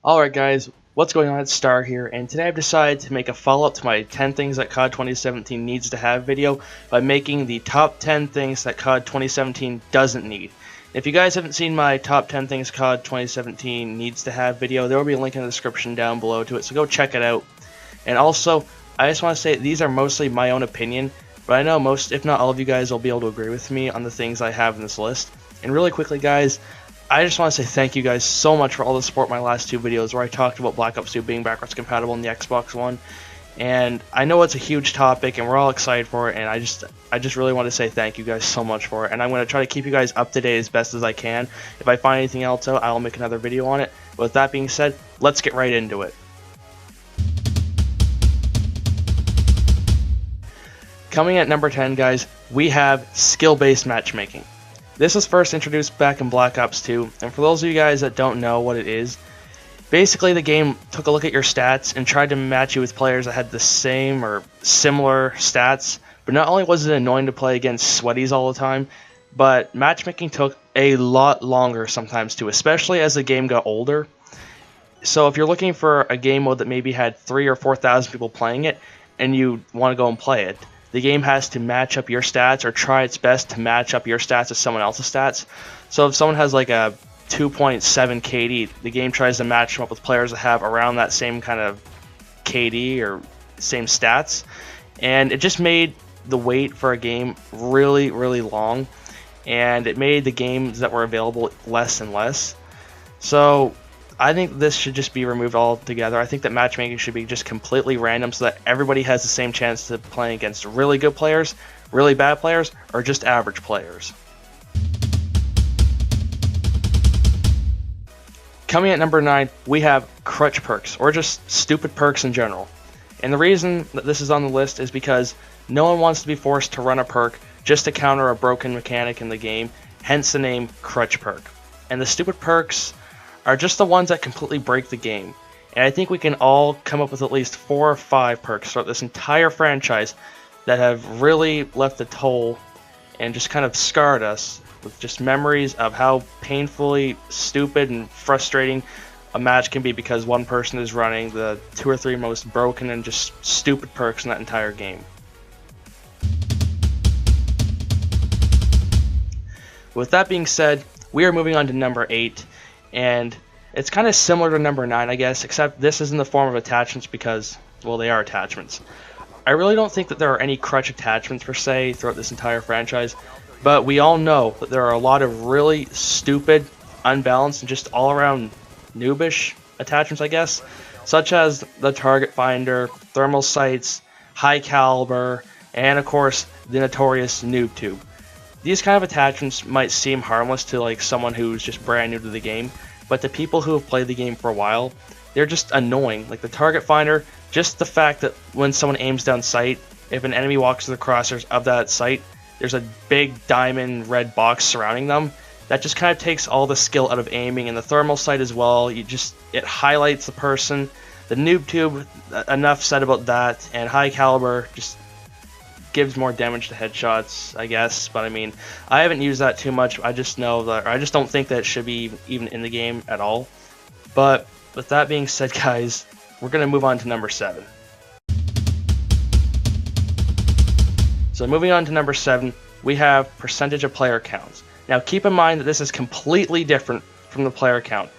Alright guys, what's going on? It's Star here, and today I've decided to make a follow-up to my 10 things that COD 2017 needs to have video by making the top 10 things that COD 2017 doesn't need. If you guys haven't seen my top 10 things COD 2017 needs to have video, there will be a link in the description down below to it, so go check it out. And also, I just want to say these are mostly my own opinion, but I know most, if not all of you guys will be able to agree with me on the things I have in this list. And really quickly guys, I just want to say thank you guys so much for all the support in my last two videos where I talked about Black Ops 2 being backwards compatible in the Xbox One. And I know it's a huge topic and we're all excited for it, and I just really want to say thank you guys so much for it. And I'm going to try to keep you guys up to date as best as I can. If I find anything else out, I'll make another video on it. But with that being said, let's get right into it. Coming at number 10 guys, we have skill-based matchmaking. This was first introduced back in Black Ops 2, and for those of you guys that don't know what it is, basically the game took a look at your stats and tried to match you with players that had the same or similar stats, but not only was it annoying to play against sweaties all the time, but matchmaking took a lot longer sometimes too, especially as the game got older. So if you're looking for a game mode that maybe had 3,000 or 4,000 people playing it, and you want to go and play it, the game has to match up your stats or try its best to match up your stats with someone else's stats. So if someone has like a 2.7 KD, the game tries to match them up with players that have around that same kind of KD or same stats. And it just made the wait for a game really, really long. And it made the games that were available less and less. So I think this should just be removed altogether. I think that matchmaking should be just completely random so that everybody has the same chance to play against really good players, really bad players, or just average players. Coming at number 9, we have crutch perks, or just stupid perks in general. And the reason that this is on the list is because no one wants to be forced to run a perk just to counter a broken mechanic in the game, hence the name crutch perk. And the stupid perks are just the ones that completely break the game. And I think we can all come up with at least 4 or 5 perks throughout this entire franchise that have really left a toll and just kind of scarred us with just memories of how painfully stupid and frustrating a match can be because one person is running the 2 or 3 most broken and just stupid perks in that entire game. With that being said, we are moving on to number 8. And it's kind of similar to number 9, I guess, except this is in the form of attachments because, well, they are attachments. I really don't think that there are any crutch attachments per se throughout this entire franchise, but we all know that there are a lot of really stupid, unbalanced, and just all-around noobish attachments, I guess, such as the target finder, thermal sights, high caliber, and of course, the notorious noob tube. These kind of attachments might seem harmless to like someone who's just brand new to the game, but to people who have played the game for a while, they're just annoying. Like the target finder, just the fact that when someone aims down sight, if an enemy walks to the crosshairs of that sight, there's a big diamond red box surrounding them. That just kind of takes all the skill out of aiming, and the thermal sight as well. It highlights the person. The noob tube, enough said about that, and high caliber just gives more damage to headshots, I guess, but I mean, I haven't used that too much. I just know that, or I just don't think that it should be even in the game at all. But with that being said, guys, we're gonna move on to number 7. So moving on to number 7, we have percentage of player counts. Now keep in mind that this is completely different from the player count,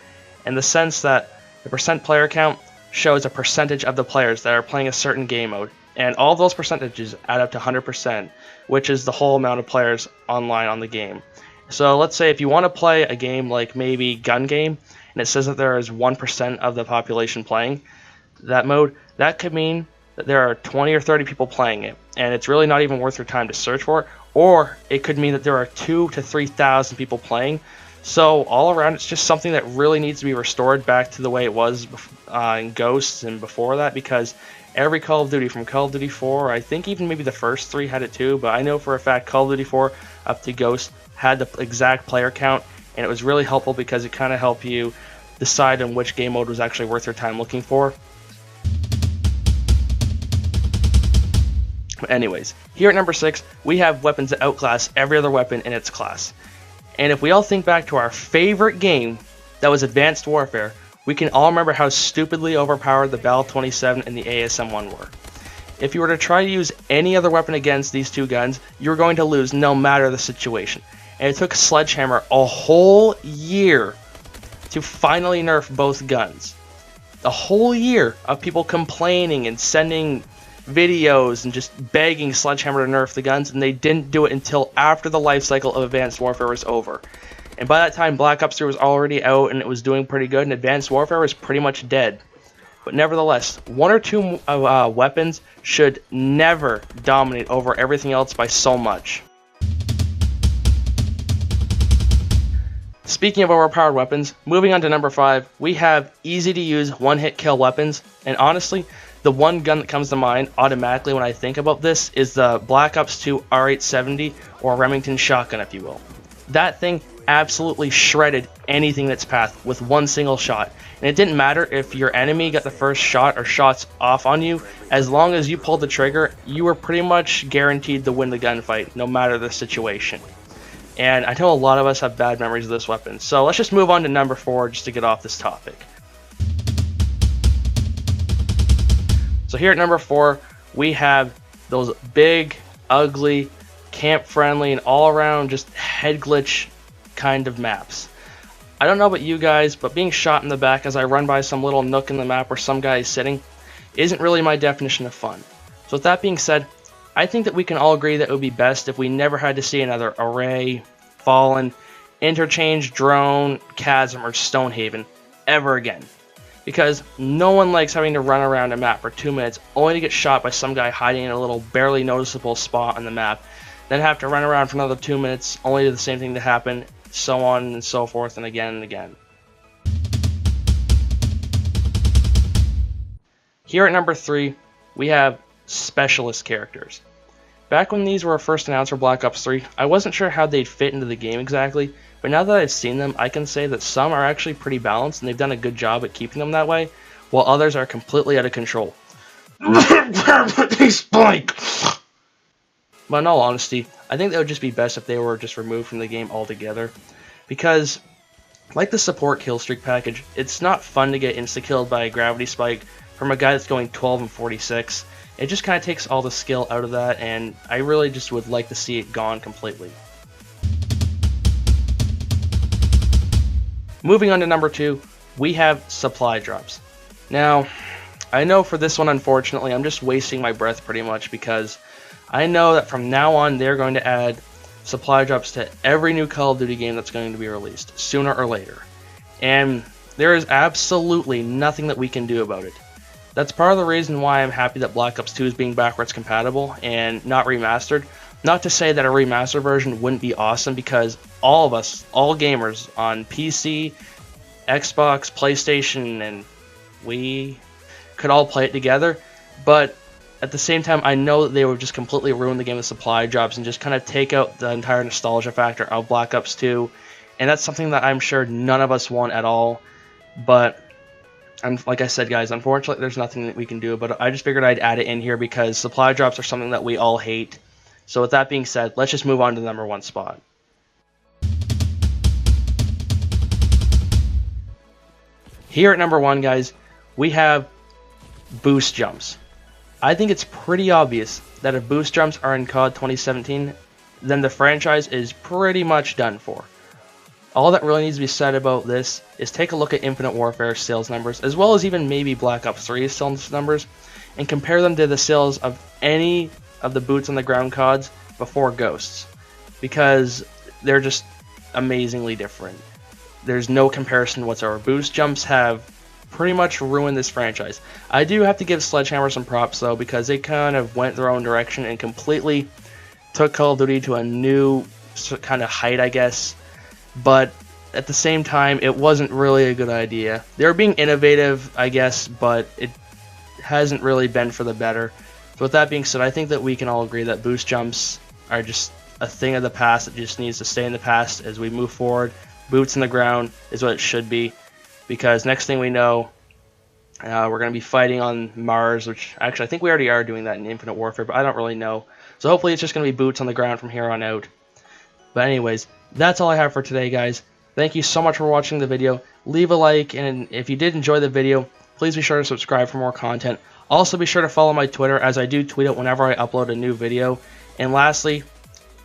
in the sense that the percent player count shows a percentage of the players that are playing a certain game mode. And all those percentages add up to 100%, which is the whole amount of players online on the game. So let's say if you want to play a game like maybe Gun Game, and it says that there is 1% of the population playing that mode, that could mean that there are 20 or 30 people playing it, and it's really not even worth your time to search for it, or it could mean that there are 2,000 to 3,000 people playing. So all around, it's just something that really needs to be restored back to the way it was in Ghosts and before that, because every Call of Duty, from Call of Duty 4, I think even maybe the first 3 had it too, but I know for a fact Call of Duty 4 up to Ghost had the exact player count, and it was really helpful because it kind of helped you decide on which game mode was actually worth your time looking for. But anyways, here at number 6, we have weapons that outclass every other weapon in its class. And if we all think back to our favorite game that was Advanced Warfare, We can all remember how stupidly overpowered the Bal 27 and the ASM-1 were. If you were to try to use any other weapon against these two guns, you were going to lose no matter the situation. And it took Sledgehammer a whole year to finally nerf both guns. A whole year of people complaining and sending videos and just begging Sledgehammer to nerf the guns, and they didn't do it until after the life cycle of Advanced Warfare was over. And by that time, Black Ops 3 was already out and it was doing pretty good, and Advanced Warfare was pretty much dead. But nevertheless, one or two weapons should never dominate over everything else by so much. Speaking of overpowered weapons, moving on to number 5, we have easy to use one-hit kill weapons, and honestly, the one gun that comes to mind automatically when I think about this is the Black Ops 2 R870, or Remington shotgun if you will. That thing absolutely shredded anything in its path with one single shot, and it didn't matter if your enemy got the first shot or shots off on you. As long as you pulled the trigger, you were pretty much guaranteed to win the gunfight no matter the situation. And I know a lot of us have bad memories of this weapon, so let's just move on to number 4 just to get off this topic. So here at number 4, we have those big, ugly, camp-friendly, and all-around just head glitch kind of maps. I don't know about you guys, but being shot in the back as I run by some little nook in the map where some guy is sitting isn't really my definition of fun. So with that being said, I think that we can all agree that it would be best if we never had to see another Array, Fallen, Interchange, Drone, Chasm, or Stonehaven ever again. Because no one likes having to run around a map for 2 minutes only to get shot by some guy hiding in a little barely noticeable spot on the map, then have to run around for another 2 minutes only to the same thing to happen, so on and so forth and again and again. Here at number 3, we have specialist characters. Back when these were first announced for Black Ops 3, I wasn't sure how they'd fit into the game exactly, but now that I've seen them, I can say that some are actually pretty balanced and they've done a good job at keeping them that way, while others are completely out of control. Spike! But in all honesty, I think that would just be best if they were just removed from the game altogether, because like the support killstreak package, it's not fun to get insta-killed by a gravity spike from a guy that's going 12 and 46. It just kind of takes all the skill out of that, and I really just would like to see it gone completely. Moving on to number 2, we have supply drops. Now, I know for this one, unfortunately, I'm just wasting my breath pretty much, because I know that from now on they're going to add supply drops to every new Call of Duty game that's going to be released, sooner or later. And there is absolutely nothing that we can do about it. That's part of the reason why I'm happy that Black Ops 2 is being backwards compatible and not remastered. Not to say that a remastered version wouldn't be awesome, because all of us, all gamers on PC, Xbox, PlayStation, and Wii could all play it together, but at the same time, I know that they would just completely ruin the game with supply drops and just kind of take out the entire nostalgia factor of Black Ops 2, and that's something that I'm sure none of us want at all. But and like I said, guys, unfortunately there's nothing that we can do, but I just figured I'd add it in here because supply drops are something that we all hate. So with that being said, let's just move on to the number 1 spot. Here at number 1, guys, we have boost jumps. I think it's pretty obvious that if boost jumps are in COD 2017, then the franchise is pretty much done for. All that really needs to be said about this is take a look at Infinite Warfare sales numbers, as well as even maybe Black Ops 3 sales numbers, and compare them to the sales of any of the boots on the ground CODs before Ghosts, because they're just amazingly different. There's no comparison whatsoever. Boost jumps have pretty much ruined this franchise. I do have to give Sledgehammer some props though, because they kind of went their own direction and completely took Call of Duty to a new kind of height, I guess. But at the same time, it wasn't really a good idea. They were being innovative, I guess, but it hasn't really been for the better. So with that being said, I think that we can all agree that boost jumps are just a thing of the past that just needs to stay in the past as we move forward. Boots in the ground is what it should be, because next thing we know, we're going to be fighting on Mars, which actually I think we already are doing that in Infinite Warfare, but I don't really know. So hopefully it's just going to be boots on the ground from here on out. But anyways, that's all I have for today, guys. Thank you so much for watching the video. Leave a like, and if you did enjoy the video, please be sure to subscribe for more content. Also, be sure to follow my Twitter, as I do tweet it whenever I upload a new video. And lastly,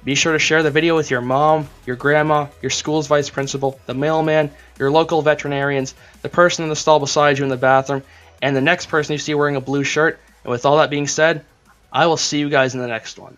be sure to share the video with your mom, your grandma, your school's vice principal, the mailman, your local veterinarians, the person in the stall beside you in the bathroom, and the next person you see wearing a blue shirt. And with all that being said, I will see you guys in the next one.